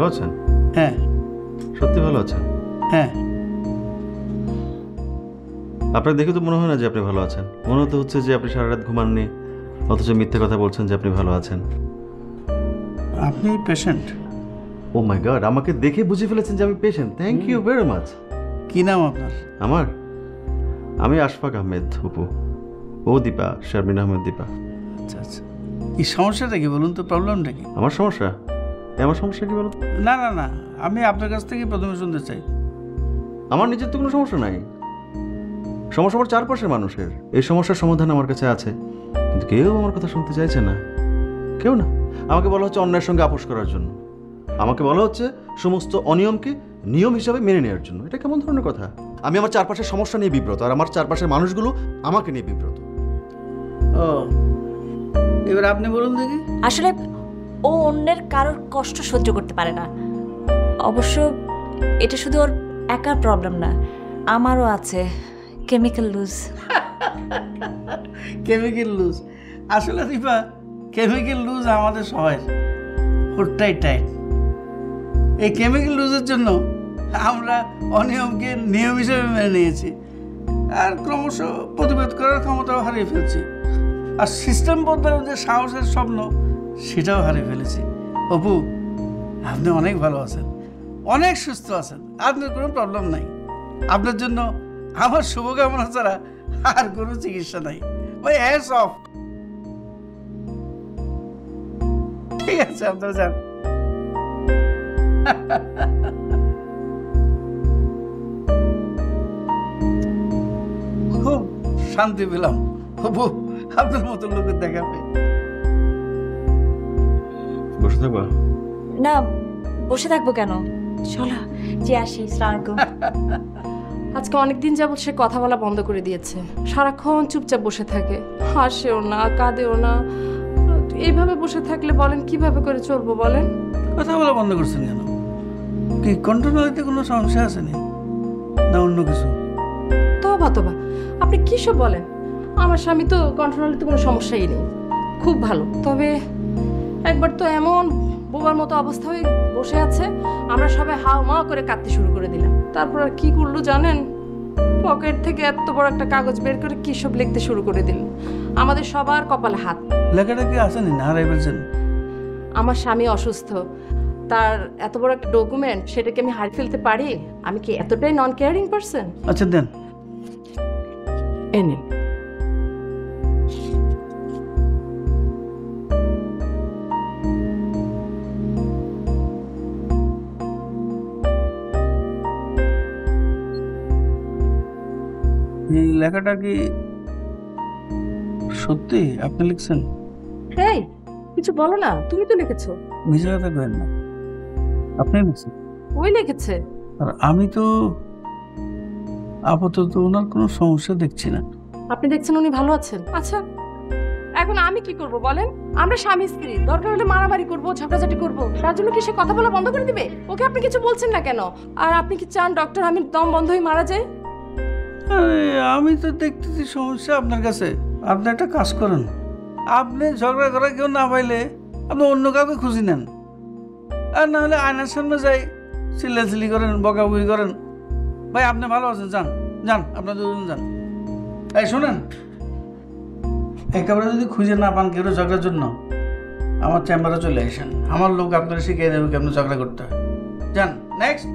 ভালো আছেন? হ্যাঁ। সত্যি ভালো আছেন? হ্যাঁ। আপনার দেখে তো মনে হয় না যে আপনি ভালো আছেন। মনে হচ্ছে যে আপনি সারা রাত ঘুমাননি, অথচ মিথ্যে কথা বলছেন যে আপনি ভালো আছেন। আপনি পেশেন্ট? ও মাই গড, আমাকে দেখে বুঝে ফেলেছেন যে আমি patient. Thank you very much. কি নাম আপনার? আমি আশফাক আহমেদ অপু। ও দীপা, শারমিন আহমেদ দীপা। আচ্ছা আচ্ছা, কি সমস্যাটা কি বলুন তো, প্রবলেমটা কি? আমার সমস্যা কি বলুন? না না না, আমি আপনার কাছ থেকে প্রথমে শুনতে চাই। আমার নিজের তো কোনো সমস্যা নাই, সমস্যা আমার চারপাশের মানুষের। এই সমস্যার সমাধান আমার কাছে আছে, কিন্তু কেউ আমার কথা শুনতে চাইছে না, কেউ না। আমাকে বলা হচ্ছে অন্যায়ের সঙ্গে আপোষ করার জন্য, আমাকে বলা হচ্ছে সমস্ত অনিয়মকে নিয়ম হিসাবে মেনে নেওয়ার জন্য। এটা কেমন ধরনের কথা? আমি আমার চারপাশের সমস্যা নিয়ে বিব্রত, আর আমার চারপাশের মানুষগুলো আমাকে নিয়ে বিব্রত। ও, এবার আপনি বলুন দেখি। আসলে ও অন্যের কারোর কষ্ট সহ্য করতে পারে না। অবশ্য এটা শুধু ওর একার প্রবলেম না, আমারও আছে কেমিক্যাল লুজ। Chemical loose? আসলে দীপা, কেমিক্যাল লুজ আমাদের সবাই, ওটাই টাইট। এই কেমিক্যাল লুজের জন্য আমরা অনিয়মকে নিয়ম হিসেবে মেনে নিয়েছি, আর ক্রমশ প্রতিবাদ করার ক্ষমতাও হারিয়ে ফেলছি, আর সিস্টেম বদলানোর যে সাহসের স্বপ্ন সেটাও হারিয়ে ফেলেছি। অপু, আপনি অনেক ভালো আছেন, অনেক সুস্থ আছেন, আপনার কোনো প্রবলেম নাই। আপনার জন্য আমার শুভকামনা ছাড়া আর কোনো চিকিৎসা নাই। ওই হ্যান্ডস অফ। ঠিক আছে, আপনারা যান। খুব শান্তি পেলাম অপু, আপনার মতো লোকের দেখা পেয়ে। বসে থাকবা? না, বসে থাকবো কেন, চলো যে আসি। আসসালামু আলাইকুম। আজকে অনেকদিন যাবত সে কথা বলা বন্ধ করে দিয়েছে, সারাক্ষণ চুপচাপ বসে থাকে, হাসেও না কাঁদেও না। এইভাবে বসে থাকলে বলেন কিভাবে করে চলবো বলেন? কথা বলা বন্ধ করছেন কেন? কি কন্ট্রোলিতে কোনো সমস্যা আছে না অন্য কিছু? তবা তবা, আপনি কি সব বলেন? আমার স্বামী তো কন্ট্রোলিতে কোনো সমস্যাই নেই, খুব ভালো। তবে একবার তো এমন বোবার মতো অবস্থা হয়ে বসে আছে, আমরা সবাই হাও মা করে কাঁদতে শুরু করে দিলাম। তারপর আর কি করলো জানেন? পকেট থেকে এত বড় একটা কাগজ বের করে কি সব লিখতে শুরু করে দিল। আমাদের সবার কপালে হাত। লেখাটা কি আসেনি না হারাই ফেলছেন? আমার স্বামী অসুস্থ, তার এত বড় একটা ডকুমেন্ট, সেটাকে আমি হারিয়ে ফেলতে পারি? আমি কি এতটাই নন কেয়ারিং পারসন? আচ্ছা দেন। এনে এই লেখাটা কি সত্যি আপনি লিখছেন? এই কিছু বলো না, তুমি তো লিখেছো। মিছে কথা কইেন না, আপনি লিখছেন। ওই লিখেছে। আর আমি তো আপাতত ওনার কোনো সমস্যা দেখছি না। আপনি দেখছেন উনি ভালো আছেন। আচ্ছা, এখন আমি কি করব বলেন? আমরা স্বামী স্ত্রী, দরকার হলে মারামারি করব, ঝগড়াঝাটি করব, তার জন্য কি সে কথা বলা বন্ধ করে দিবে? ওকে আপনি কিছু বলছেন না কেন? আর আপনি কি চান ডক্টর আমি দম বন্ধ হয়ে মারা যাই? আরে আমি তো দেখতেছি সমস্যা আপনার কাছে। আপনি একটা কাজ করুন, আপনি ঝগড়া করা কেউ না পাইলে আপনি অন্য কাউকে খুঁজি নেন, আর না হলে আয়নার সামনে যাই চিল্লাচিল্লি করেন, বকাবকি করেন। ভাই আপনি ভালো আছেন, যান যান, আপনার দুজন যান। এই শোনেন, একেবারে যদি খুঁজে না পান কেউ ঝগড়ার জন্য, আমার চেম্বারে চলে আসেন, আমার লোক আপনারা শিখিয়ে দেবে কেমন ঝগড়া করতে হয়। যান, নেক্সট।